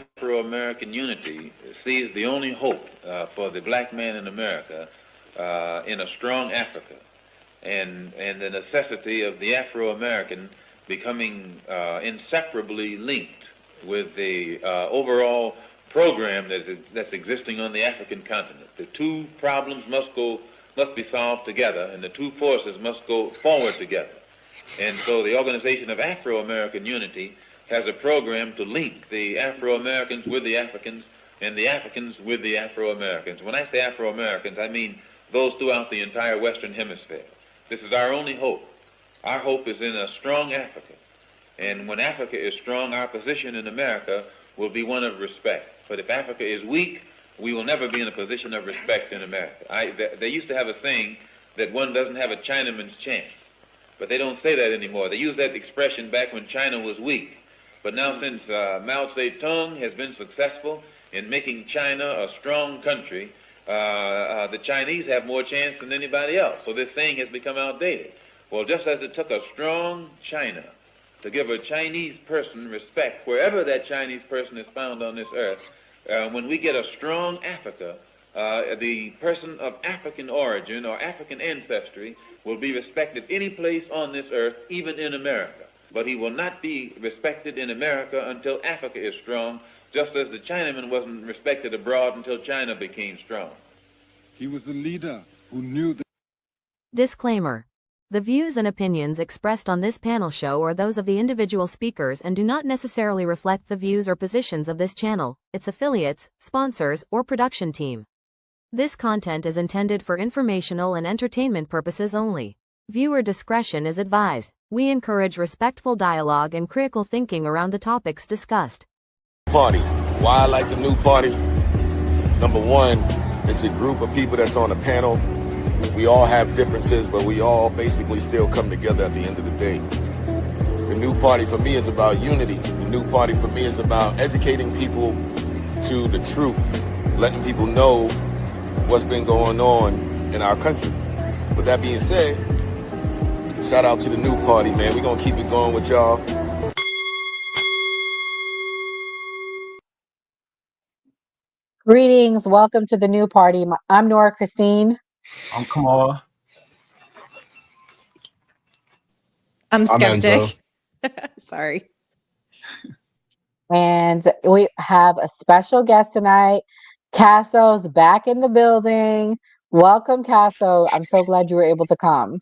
Afro-American unity sees the only hope for the black man in America in a strong Africa, and the necessity of the Afro-American becoming inseparably linked with the overall program that's existing on the African continent. The two problems must be solved together, and the two forces must go forward together. And so the Organization of Afro-American Unity has a program to link the Afro-Americans with the Africans and the Africans with the Afro-Americans. When I say Afro-Americans, I mean those throughout the entire Western Hemisphere. This is our only hope. Our hope is in a strong Africa. And when Africa is strong, our position in America will be one of respect. But if Africa is weak, we will never be in a position of respect in America. They used to have a saying that one doesn't have a Chinaman's chance. But they don't say that anymore. They used that expression back when China was weak. But now since Mao Zedong has been successful in making China a strong country, the Chinese have more chance than anybody else. So this saying has become outdated. Well, just as it took a strong China to give a Chinese person respect wherever that Chinese person is found on this earth, when we get a strong Africa, the person of African origin or African ancestry will be respected any place on this earth, even in America. But he will not be respected in America until Africa is strong, just as the Chinaman wasn't respected abroad until China became strong. He was the leader who knew that. Disclaimer. The views and opinions expressed on this panel show are those of the individual speakers and do not necessarily reflect the views or positions of this channel, its affiliates, sponsors, or production team. This content is intended for informational and entertainment purposes only. Viewer discretion is advised. We encourage respectful dialogue and critical thinking around the topics discussed. Party. Why I like the new party? Number one, it's a group of people that's on a panel. We all have differences, but we all basically still come together at the end of the day. The new party for me is about unity. The new party for me is about educating people to the truth, letting people know what's been going on in our country. With that being said, shout out to the new party, man. We're going to keep it going with y'all. Greetings. Welcome to the new party. I'm Nora Christine. I'm Kamal. I'm Skeptic. Enzo. Sorry. And we have a special guest tonight. Casso's back in the building. Welcome, Casso. I'm so glad you were able to come.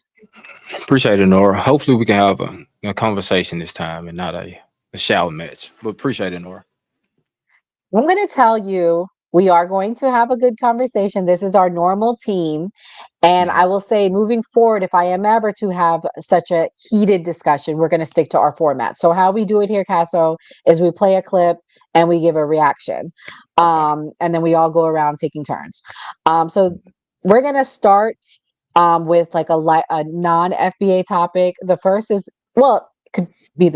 Appreciate it, Nora. Hopefully we can have a conversation this time and not a shout match. But appreciate it, Nora. I'm going to tell you, we are going to have a good conversation. This is our normal team. And I will say, moving forward, if I am ever to have such a heated discussion, we're going to stick to our format. So how we do it here, Casso, is we play a clip and we give a reaction. And then we all go around taking turns. So we're going to start with like a non-FBA topic. The first is, well, it could be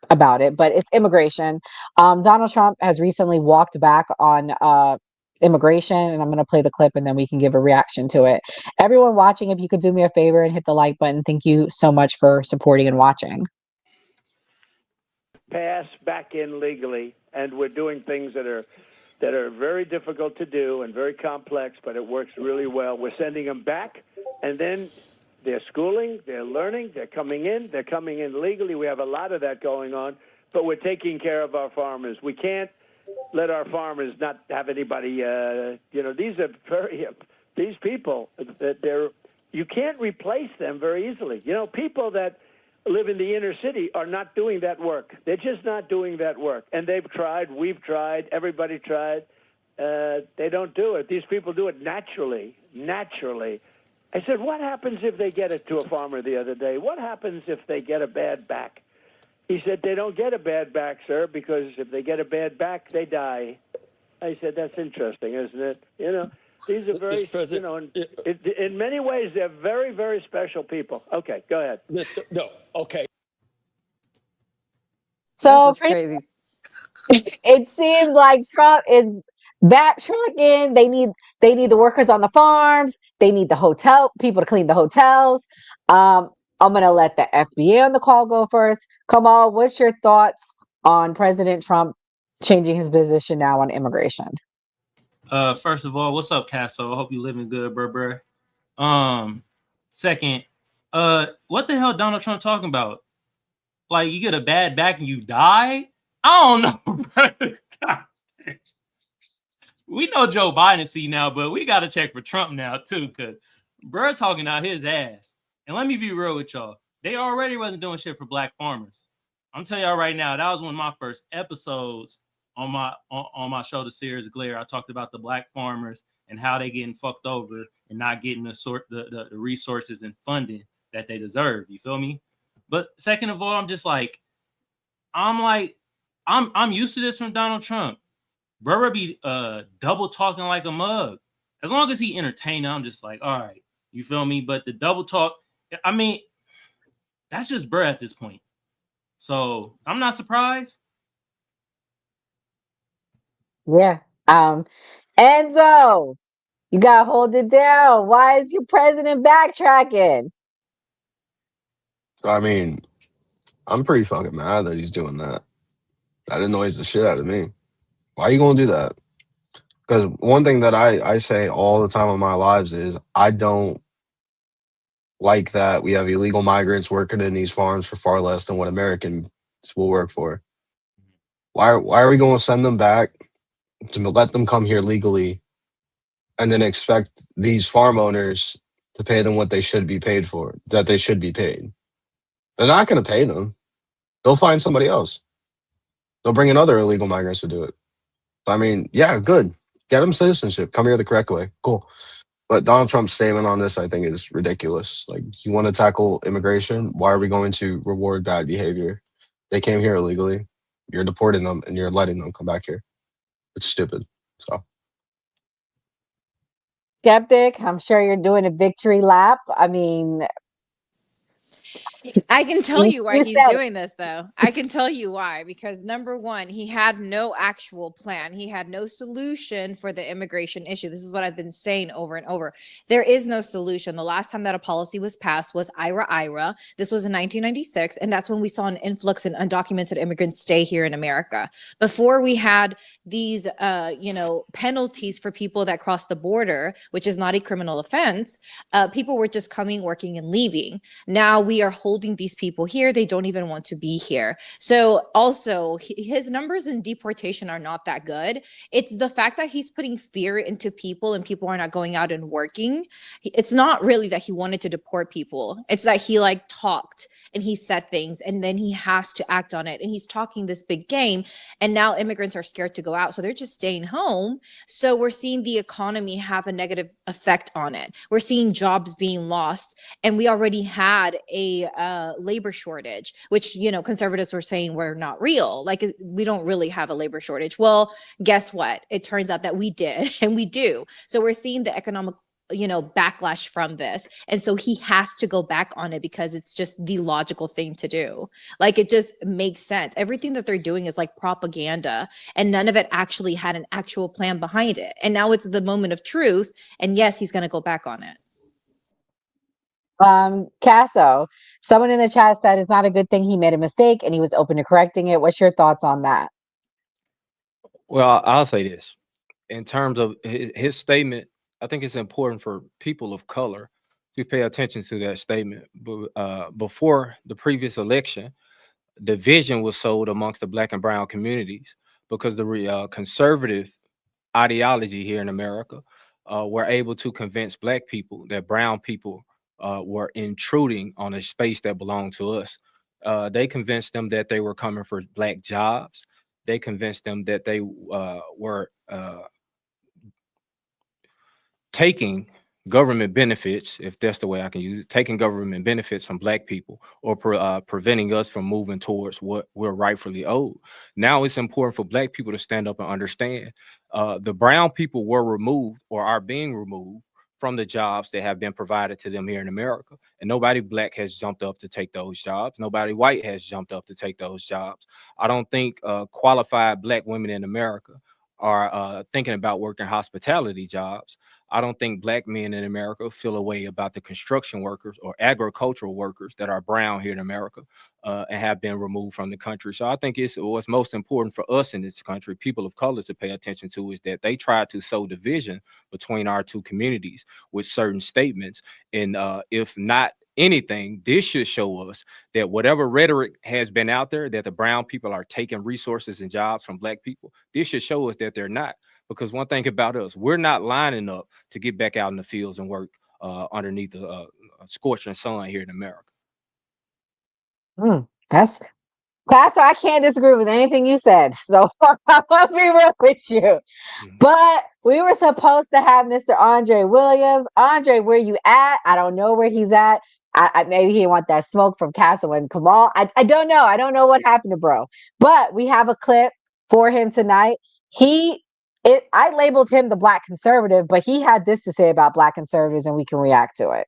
about it, but it's immigration. Donald Trump has recently walked back on immigration, and I'm going to play the clip and then we can give a reaction to it. Everyone watching, if you could do me a favor and hit the like button, thank you so much for supporting and watching. Pass back in legally, and we're doing things that are very difficult to do and very complex, but it works really well. We're sending them back, and then they're schooling, they're learning, they're coming in legally. We have a lot of that going on, but we're taking care of our farmers. We can't let our farmers not have anybody, these people, you can't replace them very easily. People that live in the inner city are not doing that work. They're just not doing that work. And they've tried, we've tried, everybody tried. They don't do it. These people do it naturally. I said, what happens if they get it to a farmer the other day? What happens if they get a bad back? He said, they don't get a bad back, sir, because if they get a bad back, they die. I said, that's interesting, isn't it? These are very, in many ways, they're very, very special people. Okay, go ahead. No, okay. So crazy. It seems like Trump is backtracking. They need the workers on the farms. They need the hotel people to clean the hotels. I'm going to let the FBA on the call go first. Kamal, what's your thoughts on President Trump changing his position now on immigration? First of all, what's up, Casso? I hope you living good, bro. Second, what the hell Donald Trump talking about? Like, you get a bad back and you die? I don't know, bro. We know Joe Biden see now, but we got to check for Trump now too, because bro talking out his ass. And let me be real with y'all. They already wasn't doing shit for black farmers. I'm telling y'all right now, that was one of my first episodes on my show, The Series Glare. I talked about the black farmers and how they getting fucked over and not getting the resources and funding that they deserve. You feel me? But second of all, I'm used to this from Donald Trump. Bro be double talking like a mug. As long as he entertaining, I'm just like, all right, you feel me? But the double talk, I mean, that's just bro at this point. So I'm not surprised. Yeah. Enzo, you gotta hold it down. Why is your president backtracking? I mean, I'm pretty fucking mad that he's doing that. That annoys the shit out of me. Why are you gonna do that? Because one thing that I say all the time in my lives is I don't like that we have illegal migrants working in these farms for far less than what Americans will work for. Why are we going to send them back to let them come here legally and then expect these farm owners to pay them what they should be paid for, that they should be paid? They're not going to pay them. They'll find somebody else. They'll bring in other illegal migrants to do it. I mean, yeah, good. Get them citizenship. Come here the correct way. Cool. But Donald Trump's statement on this, I think, is ridiculous. Like, you want to tackle immigration? Why are we going to reward bad behavior? They came here illegally. You're deporting them and you're letting them come back here. It's stupid. So Skeptic, I'm sure you're doing a victory lap. I mean, I can tell you why you he's said doing this, though. I can tell you why. Because number one, he had no actual plan. He had no solution for the immigration issue. This is what I've been saying over and over. There is no solution. The last time that a policy was passed was IRA. This was in 1996. And that's when we saw an influx in undocumented immigrants stay here in America. Before we had these, penalties for people that cross the border, which is not a criminal offense, people were just coming, working, and leaving. Now we are holding these people here. They don't even want to be here. So also his numbers in deportation are not that good. It's the fact that he's putting fear into people and people are not going out and working. It's not really that he wanted to deport people. It's that he talked and he said things and then he has to act on it. And he's talking this big game. And now immigrants are scared to go out. So they're just staying home. So we're seeing the economy have a negative effect on it. We're seeing jobs being lost. And we already had a labor shortage, which, conservatives were saying were not real. Like, we don't really have a labor shortage. Well, guess what? It turns out that we did, and we do. So we're seeing the economic backlash from this. And so he has to go back on it because it's just the logical thing to do. Like, it just makes sense. Everything that they're doing is like propaganda, and none of it actually had an actual plan behind it. And now it's the moment of truth. And yes, he's going to go back on it. Casso, someone in the chat said it's not a good thing he made a mistake and he was open to correcting it. What's your thoughts on that? Well, I'll say this. In terms of his statement, I think it's important for people of color to pay attention to that statement. Before the previous election, division was sold amongst the black and brown communities because the conservative ideology here in America were able to convince black people that brown people were intruding on a space that belonged to us. They convinced them that they were coming for black jobs. They convinced them that they were taking government benefits, if that's the way I can use it, taking government benefits from black people or preventing us from moving towards what we're rightfully owed. Now it's important for black people to stand up and understand the brown people were removed or are being removed from the jobs that have been provided to them here in America. And nobody black has jumped up to take those jobs. Nobody white has jumped up to take those jobs. I don't think qualified black women in America are thinking about working hospitality jobs. I don't think black men in America feel a way about the construction workers or agricultural workers that are brown here in America and have been removed from the country. So I think it's what's most important for us in this country, people of color, to pay attention to is that they try to sow division between our two communities with certain statements. And if not anything, this should show us that whatever rhetoric has been out there, that the brown people are taking resources and jobs from black people, this should show us that they're not. Because one thing about us, we're not lining up to get back out in the fields and work underneath a scorching sun here in America. That's Pastor, I can't disagree with anything you said. So I'll be real with you. But we were supposed to have Mr. Andre Williams. Andre, where you at? I don't know where he's at. Maybe he didn't want that smoke from Castle and Kamal. I don't know. I don't know what happened to bro. But we have a clip for him tonight. I labeled him the black conservative, but he had this to say about black conservatives, and we can react to it.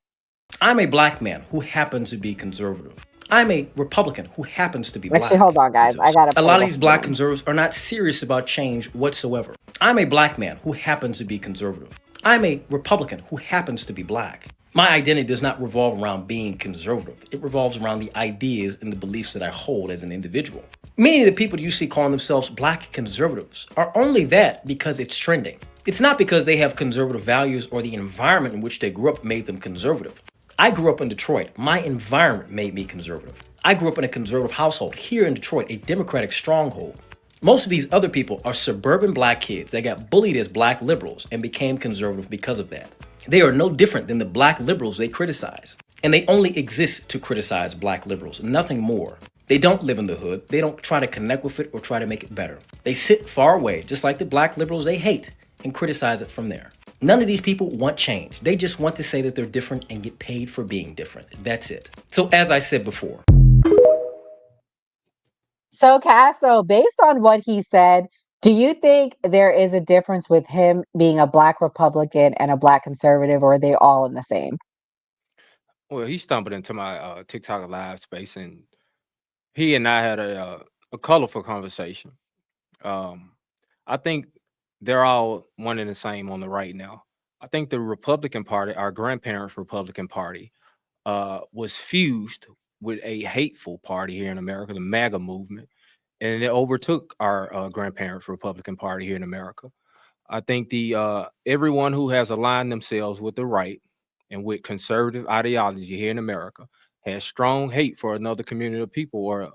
I'm a black man who happens to be conservative. I'm a Republican who happens to be black. Actually, hold on, guys. I gotta. A lot of these black conservatives are not serious about change whatsoever. I'm a black man who happens to be conservative. I'm a Republican who happens to be black. My identity does not revolve around being conservative. It revolves around the ideas and the beliefs that I hold as an individual. Many of the people you see calling themselves black conservatives are only that because it's trending. It's not because they have conservative values or the environment in which they grew up made them conservative. I grew up in Detroit. My environment made me conservative. I grew up in a conservative household here in Detroit, a Democratic stronghold. Most of these other people are suburban black kids that got bullied as black liberals and became conservative because of that. They are no different than the black liberals they criticize. And they only exist to criticize black liberals, nothing more. They don't live in the hood. They don't try to connect with it or try to make it better. They sit far away, just like the black liberals they hate, and criticize it from there. None of these people want change. They just want to say that they're different and get paid for being different. That's it. So as I said before. So Casso, based on what he said, do you think there is a difference with him being a black Republican and a black conservative, or are they all in the same? Well, he stumbled into my TikTok live space, and he and I had a colorful conversation. I think they're all one and the same on the right now. I think the Republican Party, our grandparents' Republican Party, was fused with a hateful party here in America, the MAGA movement, and it overtook our grandparents' Republican Party here in America. I think everyone who has aligned themselves with the right and with conservative ideology here in America has strong hate for another community of people or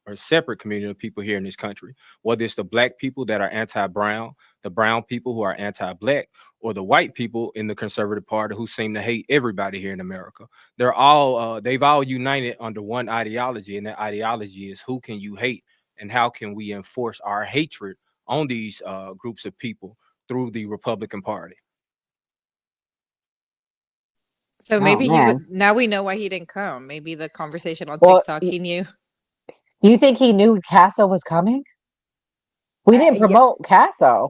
a separate community of people here in this country, whether it's the black people that are anti-brown, the brown people who are anti-black, or the white people in the conservative party who seem to hate everybody here in America. They've all united under one ideology, and that ideology is who can you hate and how can we enforce our hatred on these groups of people through the Republican Party. So maybe now we know why he didn't come. Maybe the conversation on TikTok, he knew. You think he knew Casso was coming? We didn't promote Casso.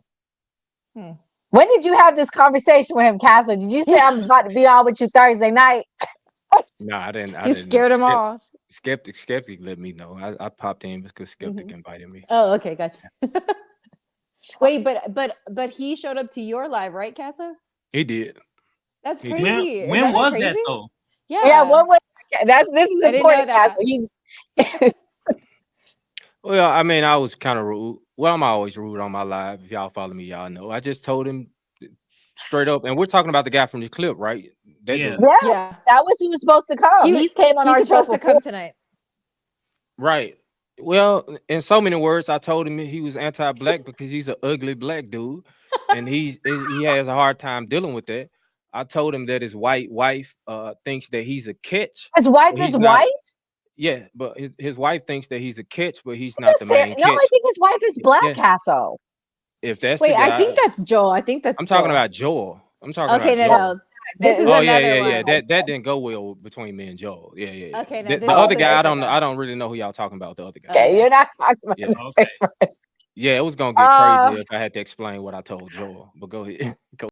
When did you have this conversation with him, Casso? Did you say I'm about to be on with you Thursday night? No, I didn't. You scared him off. Skeptic let me know. I popped in because Skeptic invited me. Oh, okay, gotcha. Wait, but he showed up to your live, right, Casso? He did. That's crazy. When was that though? Yeah. What was this is important, Casso. Well, I mean, I was kind of rude. Well, I'm always rude on my live. If y'all follow me, y'all know. I just told him straight up, and we're talking about the guy from the clip, right? Yeah, that was who was supposed to come. He came on our show. He's supposed to come tonight. Right. Well, in so many words, I told him he was anti-black because he's an ugly black dude, and he has a hard time dealing with that. I told him that his white wife thinks that he's a catch. His wife is white? Yeah, but his wife thinks that he's a catch, but he's not the main catch. No, I think his wife is black, Casso. If that's wait, I think that's Joel. I think that's I'm talking about Joel. I'm talking about Joel. No. This is another one. That didn't go well between me and Joel. Yeah. Okay, the other guy, I don't really know who y'all talking about. The other guy. Okay, you're not talking about Yeah, it was gonna get crazy if I had to explain what I told Joel. But go ahead. Go